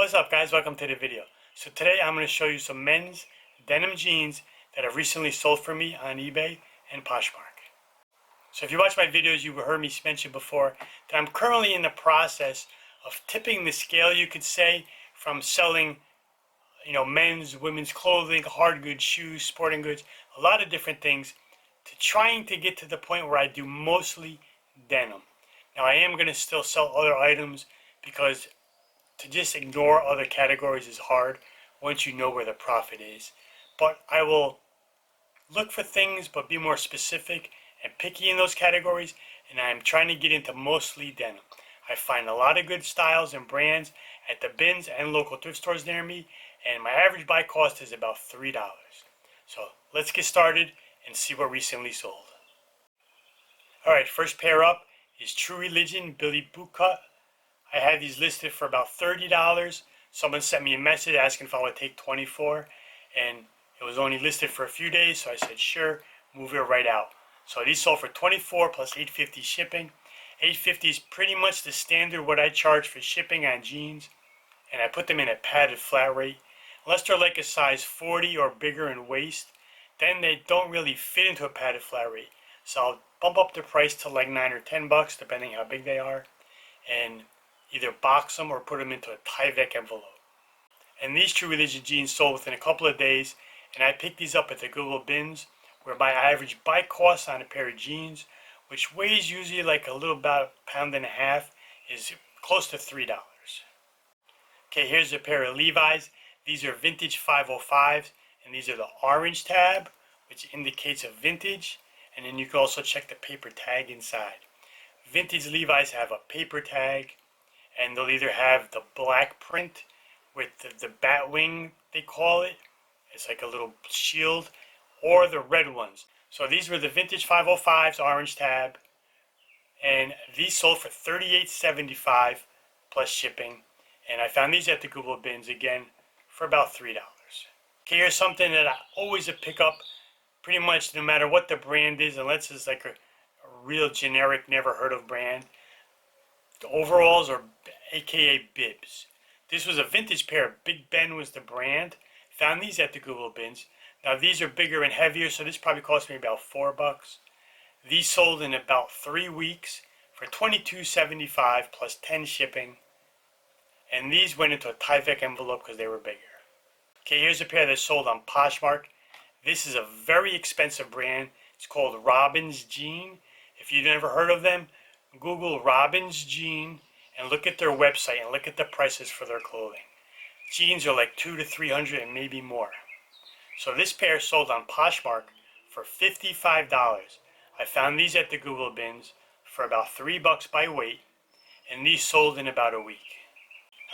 What's up guys, welcome to the video. So today I'm going to show you some men's denim jeans that have recently sold for me on eBay and Poshmark. So if you watch my videos, you've heard me mention before that I'm currently in the process of tipping the scale, you could say, from selling men's, women's clothing, hard goods, shoes, sporting goods, a lot of different things, to trying to get to the point where I do mostly denim. Now I am going to still sell other items because to just ignore other categories is hard once you know where the profit is. But I will look for things but be more specific and picky in those categories, and I'm trying to get into mostly denim. I find a lot of good styles and brands at the bins and local thrift stores near me, and my average buy cost is about $3. So let's get started and see what recently sold. Alright, first pair up is True Religion Billy Bootcut. I had these listed for about $30. Someone sent me a message asking if I would take 24, and it was only listed for a few days, so I said sure, move it right out. So these sold for 24 plus $8.50 shipping. $8.50 is pretty much the standard what I charge for shipping on jeans, and I put them in a padded flat rate. Unless they're like a size 40 or bigger in waist, then they don't really fit into a padded flat rate. So I'll bump up the price to like $9 or $10 depending how big they are, and either box them or put them into a Tyvek envelope. And these True Religion jeans sold within a couple of days, and I picked these up at the Goodwill bins, where my average buy cost on a pair of jeans, which weighs usually like a little about a pound and a half, is close to $3. Okay, here's a pair of Levi's. These are vintage 505s, and these are the orange tab, which indicates a vintage, and then you can also check the paper tag inside. Vintage Levi's have a paper tag, and they'll either have the black print with the bat wing, they call it. It's like a little shield, or the red ones. So these were the vintage 505s, orange tab, and these sold for $38.75 plus shipping. And I found these at the Goodwill bins again for about $3. Okay, here's something that I always pick up pretty much no matter what the brand is, unless it's like a real generic, never heard of brand. The overalls, or aka bibs. This was a vintage pair. Big Ben was the brand. Found these at the Goodwill bins. Now these are bigger and heavier, so this probably cost me about $4. These sold in about 3 weeks for $22.75 plus 10 shipping. And these went into a Tyvek envelope because they were bigger. Okay, here's a pair that sold on Poshmark. This is a very expensive brand. It's called Robin's Jean. If you've never heard of them, Google Robin's Jean and look at their website and look at the prices for their clothing. Jeans are like $200 to $300 and maybe more. So this pair sold on Poshmark for $55. I found these at the Goodwill bins for about $3 by weight, and these sold in about a week.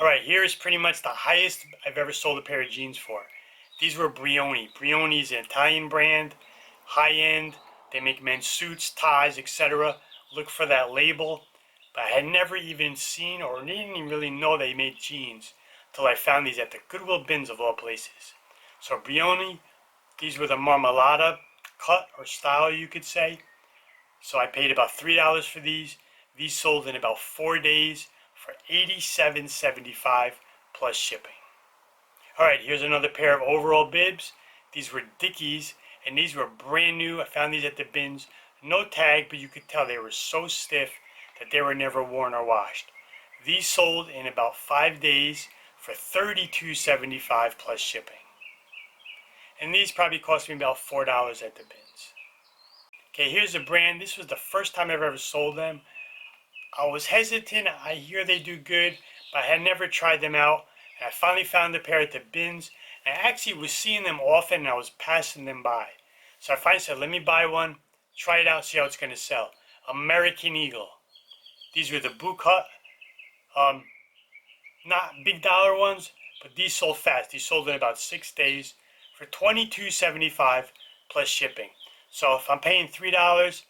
Alright, here is pretty much the highest I've ever sold a pair of jeans for. These were Brioni. Brioni is an Italian brand, high end. They make men's suits, ties, etc. Look for that label. But I had never even seen or didn't even really know they made jeans till I found these at the Goodwill bins of all places. So Brioni, these were the Marmalata cut or style, you could say. So I paid about $3 for these. These sold in about 4 days for $87.75 plus shipping. Alright, here's another pair of overall bibs. These were Dickies, and these were brand new. I found these at the bins. No tag, but you could tell they were so stiff that they were never worn or washed. These sold in about 5 days for $32.75 plus shipping. And these probably cost me about $4 at the bins. Okay, here's a brand. This was the first time I've ever sold them. I was hesitant. I hear they do good, but I had never tried them out. And I finally found a pair at the bins. And I actually was seeing them often, and I was passing them by. So I finally said, let me buy one, try it out, see how it's going to sell. American Eagle. These were the boot cut. Not big dollar ones, but these sold fast. These sold in about 6 days for $22.75 plus shipping. So if I'm paying $3,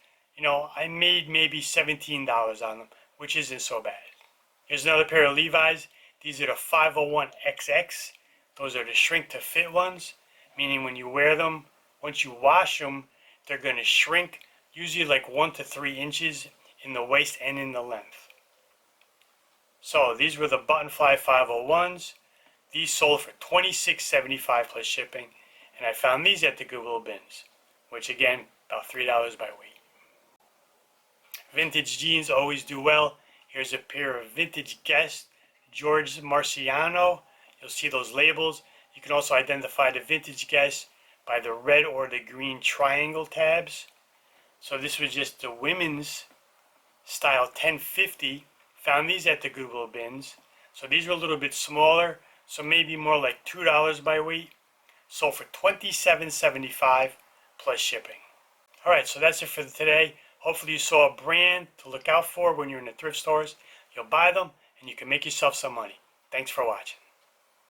I made maybe $17 on them, which isn't so bad. Here's another pair of Levi's. These are the 501XX. Those are the shrink to fit ones, meaning when you wear them, once you wash them, they're going to shrink, usually like 1 to 3 inches in the waist and in the length. So these were the Buttonfly 501s. These sold for $26.75 plus shipping, and I found these at the Goodwill bins, which again, about $3 by weight. Vintage jeans always do well. Here's a pair of vintage Guess George Marciano. You'll see those labels. You can also identify the vintage Guess by the red or the green triangle tabs. So this was just the women's style 1050. Found these at the Goodwill bins. So these were a little bit smaller, so maybe more like $2 by weight. Sold for $27.75 plus shipping. Alright, so that's it for today. Hopefully you saw a brand to look out for when you're in the thrift stores. You'll buy them and you can make yourself some money. Thanks for watching.